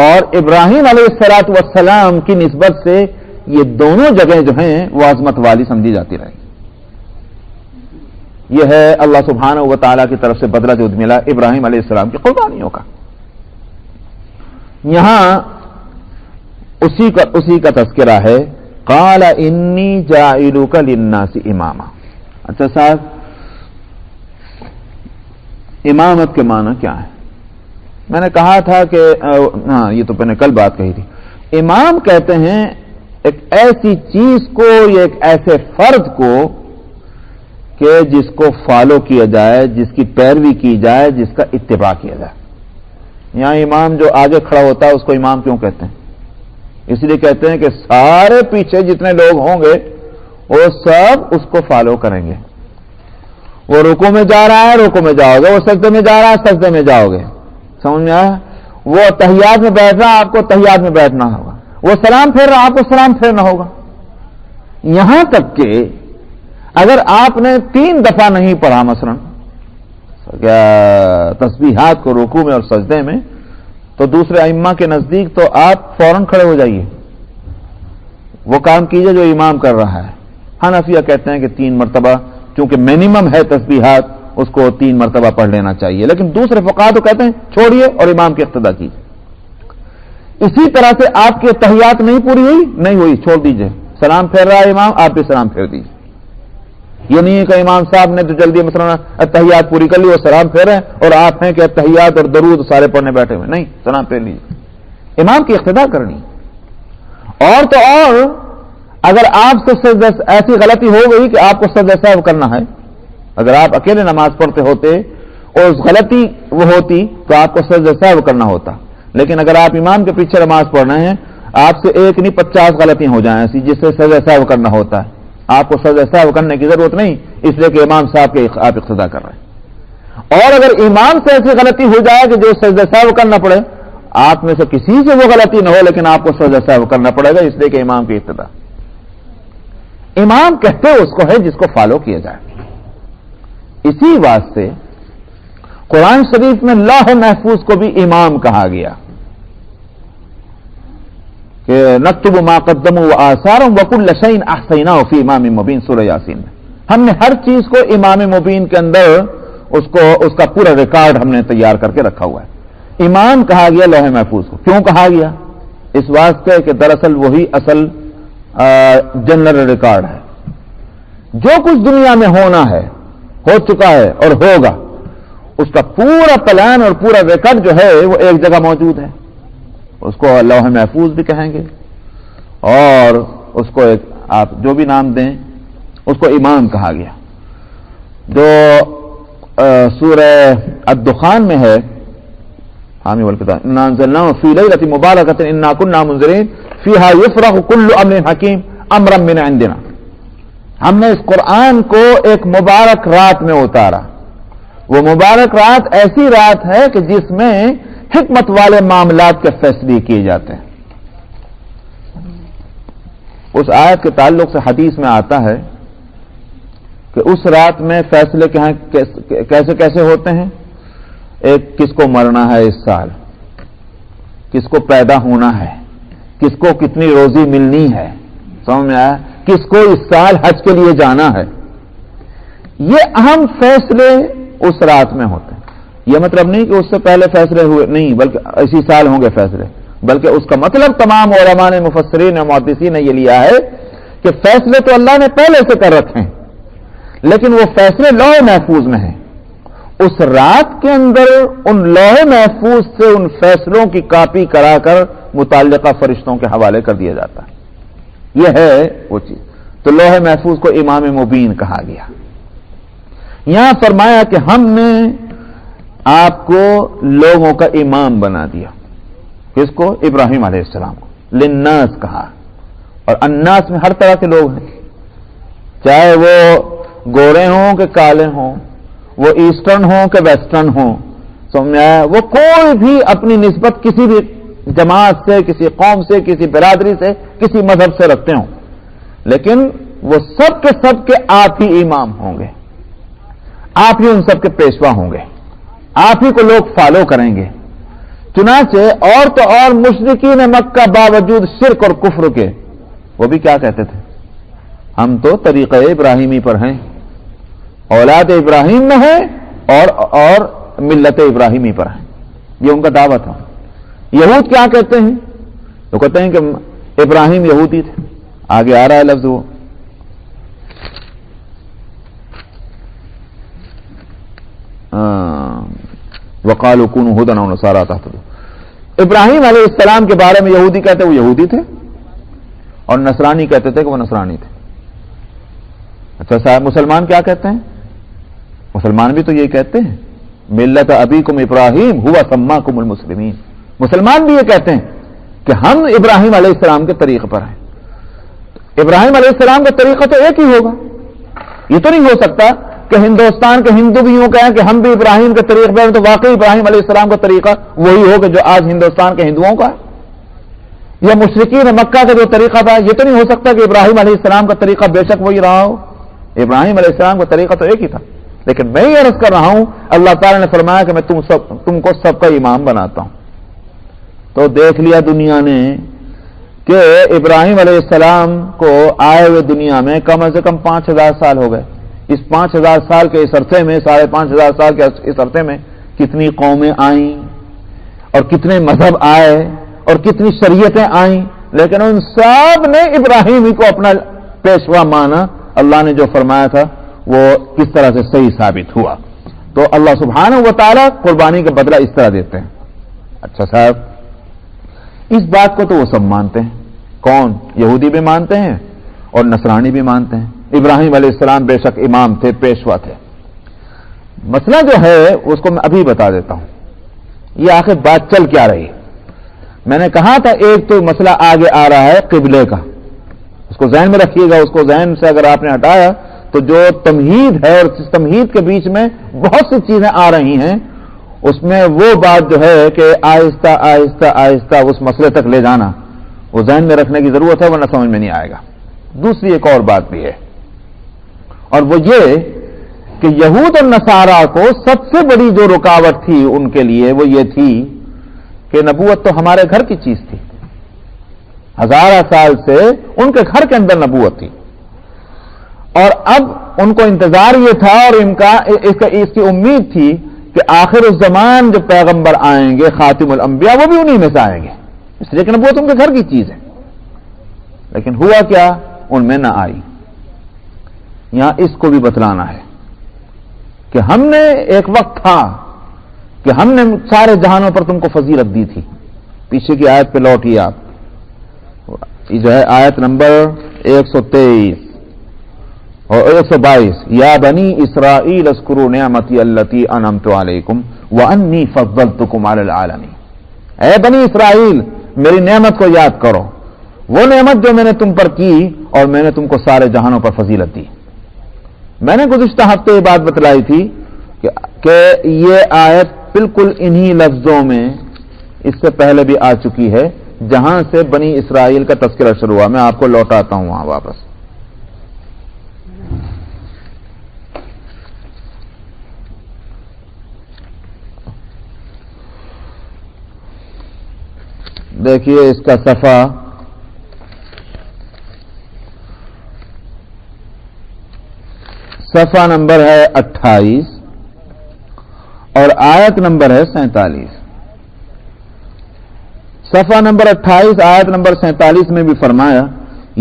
اور ابراہیم علیہ الصلوۃ والسلام کی نسبت سے یہ دونوں جگہیں جو ہیں وہ عظمت والی سمجھی جاتی رہی۔ یہ ہے اللہ سبحانہ و تعالیٰ کی طرف سے بدلہ جو ملا ابراہیم علیہ السلام کی قربانیوں کا۔ یہاں اسی کا تذکرہ ہے، قال انی جاعلک للناس اماما۔ اچھا صاحب، امامت کے معنی کیا ہے؟ میں نے کہا تھا کہ ہاں یہ تو میں نے کل بات کہی تھی، امام کہتے ہیں ایک ایسی چیز کو یا ایک ایسے فرد کو کہ جس کو فالو کیا جائے، جس کی پیروی کی جائے، جس کا اتباع کیا جائے۔ یہاں امام جو آگے کھڑا ہوتا ہے اس کو امام کیوں کہتے ہیں؟ اس لیے کہتے ہیں کہ سارے پیچھے جتنے لوگ ہوں گے وہ سب اس کو فالو کریں گے۔ وہ رکوع میں جا رہا ہے، رکوع میں جاؤ گے، وہ سجدے میں جا رہا ہے، سجدے میں جاؤ گے، سمجھ میں آیا؟ وہ تحیات میں بیٹھ رہا ہے، آپ کو تحیات میں بیٹھنا ہوگا، وہ سلام پھیر رہا ہے، آپ کو سلام پھیرنا ہوگا۔ یہاں تک کہ اگر آپ نے 3 دفعہ نہیں پڑھا مثلا تسبیحات کو رکوع میں اور سجدے میں، تو دوسرے ائمہ کے نزدیک تو آپ فوراً کھڑے ہو جائیے، وہ کام کیجئے جو امام کر رہا ہے۔ حنفیہ کہتے ہیں کہ 3 مرتبہ، چونکہ منیمم ہے تسبیحات، اس کو 3 مرتبہ پڑھ لینا چاہیے، لیکن دوسرے فقہا تو کہتے ہیں چھوڑیے اور امام کی اقتدا کیجیے۔ اسی طرح سے آپ کی تحیات نہیں پوری ہوئی، نہیں ہوئی، چھوڑ دیجئے، سلام پھیر رہا ہے امام، آپ بھی سلام پھیر دیجیے۔ یہ نہیں ہے کہ امام صاحب نے تو جلدی مثلا التحیات پوری کر لی اور سلام پھیر رہے ہیں اور آپ ہیں کہ التحیات اور درود سارے پڑھنے بیٹھے ہوئے، نہیں، سلام پھیر لیجیے، امام کی اقتدا کرنی۔ اور تو اور اگر آپ سے ایسی غلطی ہو گئی کہ آپ کو سجدہ سہو کرنا ہے، اگر آپ اکیلے نماز پڑھتے ہوتے اور اس غلطی وہ ہوتی تو آپ کو سجدہ سہو کرنا ہوتا، لیکن اگر آپ امام کے پیچھے نماز پڑھ رہے ہیں، آپ سے ایک نہیں 50 غلطیاں ہو جائیں ایسی جس سے سجدہ سہو کرنا ہوتا ہے، آپ کو سجدہ سہو کرنے کی ضرورت نہیں، اس لیے کہ امام صاحب کے آپ اقتدا کر رہے ہیں۔ اور اگر امام سے ایسی غلطی ہو جائے کہ جو سجدہ سہو کرنا پڑے، آپ میں سے کسی سے وہ غلطی نہ ہو لیکن آپ کو سجدہ سہو کرنا پڑے گا، اس لیے کہ امام کی اقتدا۔ امام کہتے اس کو ہے جس کو فالو کیا جائے۔ اسی واسطے قرآن شریف میں لوح محفوظ کو بھی امام کہا گیا کہ نکتب ما قدموا وآثارهم وکل شیء احصیناہ فی امام مبین، سورہ یاسین میں ہم نے ہر چیز کو امام مبین کے اندر اس کا پورا ریکارڈ ہم نے تیار کر کے رکھا ہوا ہے۔ امام کہا گیا لوح محفوظ کو، کیوں کہا گیا؟ اس واسطے کہ دراصل وہی اصل جنرل ریکارڈ ہے، جو کچھ دنیا میں ہونا ہے، ہو چکا ہے اور ہوگا، اس کا پورا پلان اور پورا ریکارڈ جو ہے وہ ایک جگہ موجود ہے، اس کو لوح محفوظ بھی کہیں گے، اور اس کو ایک آپ جو بھی نام دیں اس کو امام کہا گیا۔ جو سورہ الدخان میں ہے، حامی والکتاب انا انزلناه فی لیلۃ مبارکۃ انا کنا منذرین فیہا یفرغ کل امر حکیم امرا من عندنا، ہم نے اس قرآن کو ایک مبارک رات میں اتارا، وہ مبارک رات ایسی رات ہے کہ جس میں حکمت والے معاملات کے فیصلے کیے جاتے ہیں۔ اس آیت کے تعلق سے حدیث میں آتا ہے کہ اس رات میں فیصلے کیسے کیسے ہوتے ہیں، ایک کس کو مرنا ہے اس سال، کس کو پیدا ہونا ہے، کس کو کتنی روزی ملنی ہے، سمجھ میں آیا، کس کو اس سال حج کے لیے جانا ہے، یہ اہم فیصلے اس رات میں ہوتے ہیں۔ یہ مطلب نہیں کہ اس سے پہلے فیصلے ہوئے نہیں، بلکہ اسی سال ہوں گے فیصلے، بلکہ اس کا مطلب تمام علماء نے، مفسرین اور محدثین نے یہ لیا ہے کہ فیصلے تو اللہ نے پہلے سے کر رکھے ہیں، لیکن وہ فیصلے لوح محفوظ میں ہیں۔ اس رات کے اندر ان لوح محفوظ سے ان فیصلوں کی کاپی کرا کر متعلقہ فرشتوں کے حوالے کر دیا جاتا ہے، یہ ہے وہ چیز۔ تو لوح محفوظ کو امام مبین کہا گیا۔ یہاں فرمایا کہ ہم نے آپ کو لوگوں کا امام بنا دیا، کس کو؟ ابراہیم علیہ السلام کو۔ للناس کہا، اور الناس میں ہر طرح کے لوگ ہیں، چاہے وہ گورے ہوں کہ کالے ہوں، وہ ایسٹرن ہوں کہ ویسٹرن ہوں، سمجھ میں آیا، وہ کوئی بھی اپنی نسبت کسی بھی جماعت سے، کسی قوم سے، کسی برادری سے، کسی مذہب سے رکھتے ہوں، لیکن وہ سب کے آپ ہی امام ہوں گے، آپ ہی ان سب کے پیشوا ہوں گے، آپ ہی کو لوگ فالو کریں گے۔ چنانچہ اور تو اور مشرکین مکہ باوجود شرک اور کفر کے، وہ بھی کیا کہتے تھے؟ ہم تو طریقہ ابراہیمی پر ہیں، اولاد ابراہیم میں ہیں اور ملت ابراہیمی پر ہیں، یہ ان کا دعویٰ تھا۔ یہود کیا کہتے ہیں؟ وہ کہتے ہیں کہ ابراہیم یہودی تھے، آگے آ رہا ہے لفظ وہ، وقالوا كونوا هودا او نصارى تهتدوا۔ ابراہیم علیہ السلام کے بارے میں یہودی کہتے وہ یہودی تھے، اور نصرانی کہتے تھے کہ وہ نصرانی تھے۔ اچھا صاحب، مسلمان کیا کہتے ہیں؟ مسلمان بھی تو یہ کہتے ہیں، ملت ابیکم ابراہیم ہوا سماکم المسلمین، مسلمان بھی یہ کہتے ہیں کہ ہم ابراہیم علیہ السلام کے طریقے پر ہیں۔ ابراہیم علیہ السلام کا طریقہ تو ایک ہی ہوگا، یہ تو نہیں ہو سکتا کہ ہندوستان کے ہندو بھی یوں کہیں کہ ہم بھی ابراہیم کے طریقے پر ہیں، تو واقعی ابراہیم علیہ السلام کا طریقہ وہی ہو کہ جو آج ہندوستان کے ہندوؤں کا ہے، یا مشرکین مکہ کا جو طریقہ تھا، یہ تو نہیں ہو سکتا کہ ابراہیم علیہ السلام کا طریقہ بے شک وہی رہا ہو۔ ابراہیم علیہ السلام کا طریقہ تو ایک ہی تھا، لیکن میں یہ عرض کر رہا ہوں، اللہ تعالیٰ نے فرمایا کہ میں تم کو سب کا امام بناتا ہوں۔ تو دیکھ لیا دنیا نے کہ ابراہیم علیہ السلام کو آئے ہوئے دنیا میں کم از کم 5000 سال ہو گئے. اس 5000 سال کے اس عرصے میں 5500 سال کے اس عرصے میں کتنی قومیں آئیں اور کتنے مذہب آئے اور کتنی شریعتیں آئیں، لیکن ان سب نے ابراہیم ہی کو اپنا پیشوا مانا. اللہ نے جو فرمایا تھا وہ کس طرح سے صحیح ثابت ہوا. تو اللہ سبحانہ و تعالیٰ قربانی کا بدلہ اس طرح دیتے ہیں. اچھا صاحب، اس بات کو تو وہ سب مانتے ہیں. کون؟ یہودی بھی مانتے ہیں اور نصرانی بھی مانتے ہیں. ابراہیم علیہ السلام بے شک امام تھے، پیشوا تھے. مسئلہ جو ہے اس کو میں ابھی بتا دیتا ہوں. یہ آخر بات چل کیا رہی؟ میں نے کہا تھا ایک تو مسئلہ آگے آ رہا ہے قبلے کا، اس کو ذہن میں رکھیے گا. اس کو ذہن سے اگر آپ نے ہٹایا تو جو تمہید ہے اور اس تمہید کے بیچ میں بہت سی چیزیں آ رہی ہیں، اس میں وہ بات جو ہے کہ آہستہ آہستہ آہستہ اس مسئلے تک لے جانا، وہ ذہن میں رکھنے کی ضرورت ہے ورنہ سمجھ میں نہیں آئے گا. دوسری ایک اور بات بھی ہے، اور وہ یہ کہ یہود اور نصارہ کو سب سے بڑی جو رکاوٹ تھی ان کے لیے وہ یہ تھی کہ نبوت تو ہمارے گھر کی چیز تھی. 1000 سال سے ان کے گھر کے اندر نبوت تھی، اور اب ان کو انتظار یہ تھا اور اس کی امید تھی کہ آخر الزمان جو پیغمبر آئیں گے خاتم الانبیاء وہ بھی انہی میں سے آئیں گے، اس لیے کہ نبوت ان کے گھر کی چیز ہے. لیکن ہوا کیا؟ ان میں نہ آئی. یہاں اس کو بھی بتلانا ہے کہ ہم نے ایک وقت تھا کہ ہم نے سارے جہانوں پر تم کو فضیلت دی تھی. پیچھے کی آیت پہ لوٹیے آپ، یہ جو ہے آیت نمبر 123 اور 122. یا بنی اسرائیل اذکروا نعمتی التی انعمت علیکم وانی فضلتکم علی العالمین. اے بنی اسرائیل، میری نعمت کو یاد کرو، وہ نعمت جو میں نے تم پر کی اور میں نے تم کو سارے جہانوں پر فضیلت دی. میں نے گزشتہ ہفتے یہ بات بتلائی تھی کہ یہ آیت بالکل انہی لفظوں میں اس سے پہلے بھی آ چکی ہے جہاں سے بنی اسرائیل کا تذکرہ شروع ہوا. میں آپ کو لوٹاتا ہوں وہاں واپس. دیکھیے اس کا صفحہ نمبر ہے 28 اور آیت نمبر ہے 47. صفحہ نمبر 28 آیت نمبر 47 میں بھی فرمایا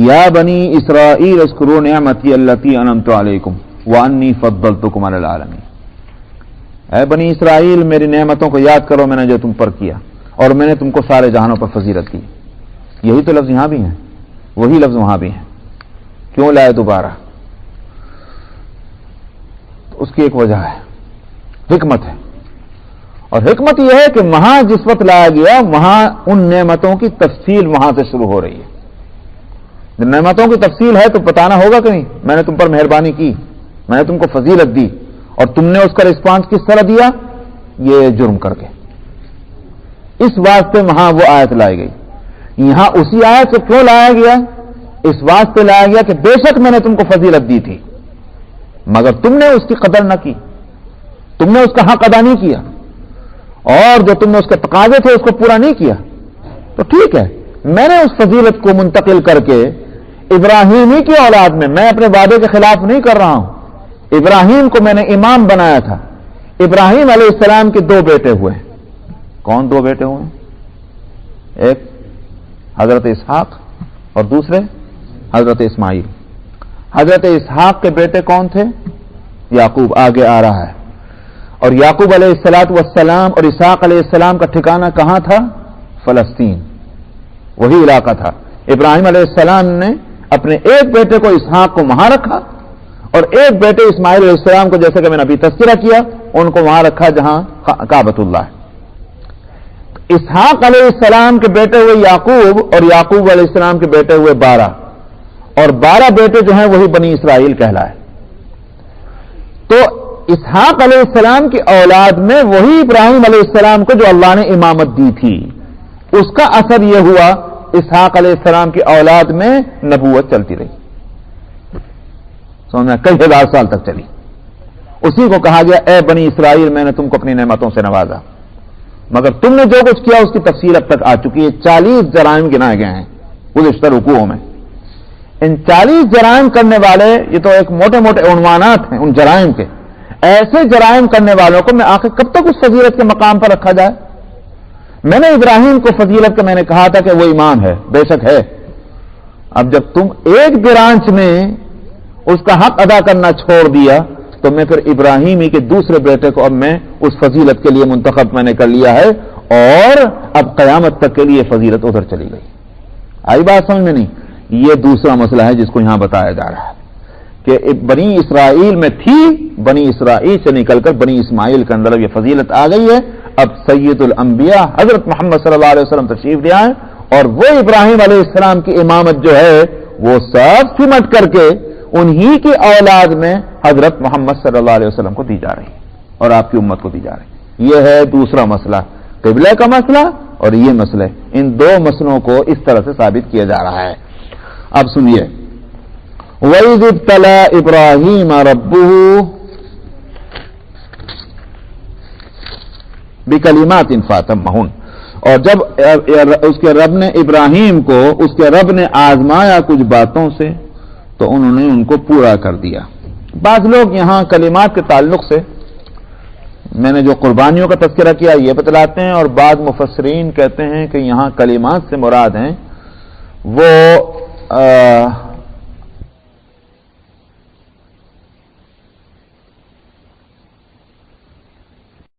یا بنی اسرائیل اذکروا نعمتی التی انعمت علیکم وانی فضلتکم علی العالمین. اے بنی اسرائیل، میری نعمتوں کو یاد کرو میں نے جو تم پر کیا اور میں نے تم کو سارے جہانوں پر فضیلت دی. یہی تو لفظ یہاں بھی ہیں، وہی لفظ وہاں بھی ہیں. کیوں لائے دوبارہ؟ اس کی ایک وجہ ہے، حکمت ہے. اور حکمت یہ ہے کہ وہاں جس وقت لایا گیا وہاں ان نعمتوں کی تفصیل وہاں سے شروع ہو رہی ہے. جب نعمتوں کی تفصیل ہے تو بتانا ہوگا کہ نہیں میں نے تم پر مہربانی کی، میں نے تم کو فضیلت دی اور تم نے اس کا رسپانس کس طرح دیا؟ یہ جرم کر کے. اس واسطے وہاں وہ آیت لائی گئی. یہاں اسی آیت سے کیوں لایا گیا؟ اس واسطے لایا گیا کہ بے شک میں نے تم کو فضیلت دی تھی مگر تم نے اس کی قدر نہ کی، تم نے اس کا حق ادا نہیں کیا اور جو تم نے اس کے تقاضے تھے اس کو پورا نہیں کیا. تو ٹھیک ہے، میں نے اس فضیلت کو منتقل کر کے ابراہیم ہی کی اولاد میں اپنے وعدے کے خلاف نہیں کر رہا ہوں. ابراہیم کو میں نے امام بنایا تھا. ابراہیم علیہ السلام کے 2 بیٹے ہوئے. کون 2 بیٹے ہوئے؟ ایک حضرت اسحاق اور دوسرے حضرت اسماعیل. حضرت اسحاق کے بیٹے کون تھے؟ یعقوب. آگے آ رہا ہے. اور یعقوب علیہ الصلوۃ والسلام اور اسحاق علیہ السلام کا ٹھکانہ کہاں تھا؟ فلسطین. وہی علاقہ تھا. ابراہیم علیہ السلام نے اپنے ایک بیٹے کو اسحاق کو وہاں رکھا اور ایک بیٹے اسماعیل علیہ السلام کو، جیسے کہ میں نے ابھی تذکرہ کیا، ان کو وہاں رکھا جہاں کعبۃ اللہ ہے. اسحاق علیہ السلام کے بیٹے ہوئے یعقوب اور یعقوب علیہ السلام کے بیٹے ہوئے 12 اور 12 بیٹے جو ہیں وہی بنی اسرائیل کہلائے. تو اسحاق علیہ السلام کی اولاد میں وہی ابراہیم علیہ السلام کو جو اللہ نے امامت دی تھی، اس کا اثر یہ ہوا اسحاق علیہ السلام کی اولاد میں نبوت چلتی رہی. سمجھنا؟ کئی ہزار سال تک چلی. اسی کو کہا گیا اے بنی اسرائیل میں نے تم کو اپنی نعمتوں سے نوازا. مگر تم نے جو کچھ کیا اس کی تفصیل اب تک آ چکی ہے. 40 جرائم گنائے گئے ہیں گزشتہ رکوعوں میں. ان 40 جرائم کرنے والے، یہ تو ایک موٹے موٹے عنوانات ہیں ان جرائم کے، ایسے جرائم کرنے والوں کو میں آخر کب تک اس فضیلت کے مقام پر رکھا جائے؟ میں نے ابراہیم کو فضیلت کا میں نے کہا تھا کہ وہ امام ہے، بے شک ہے. اب جب تم ایک برانچ میں اس کا حق ادا کرنا چھوڑ دیا تو میں پھر ابراہیم ہی کے دوسرے بیٹے کو اب میں اس فضیلت کے لیے منتخب میں نے کر لیا ہے، اور اب قیامت تک کے لیے فضیلت ادھر چلی گئی. آئی بات سمجھ میں نہیں؟ یہ دوسرا مسئلہ ہے جس کو یہاں بتایا جا رہا ہے کہ بنی اسرائیل میں تھی، بنی اسرائیل سے نکل کر بنی اسماعیل کے اندر اب یہ فضیلت آ گئی ہے. اب سید الانبیاء حضرت محمد صلی اللہ علیہ وسلم تشریف لے آئے، اور وہ ابراہیم علیہ السلام کی امامت جو ہے وہ سب سمٹ کر کے انہی کی اولاد میں حضرت محمد صلی اللہ علیہ وسلم کو دی جا رہی اور آپ کی امت کو دی جا رہی. یہ ہے دوسرا مسئلہ، قبلہ کا مسئلہ اور یہ مسئلہ. ان دو مسئلوں کو اس طرح سے ثابت کیا جا رہا ہے. اب سنیے، وَإِذِ ابْتَلَىٰ إِبْرَاهِيمَ رَبُّهُ بِكَلِمَاتٍ فَأَتَمَّهُنَّ، اور جب اس کے رب نے ابراہیم کو، اس کے رب نے آزمایا کچھ باتوں سے تو انہوں نے ان کو پورا کر دیا. بعض لوگ یہاں کلمات کے تعلق سے میں نے جو قربانیوں کا تذکرہ کیا یہ بتلاتے ہیں، اور بعض مفسرین کہتے ہیں کہ یہاں کلمات سے مراد ہیں وہ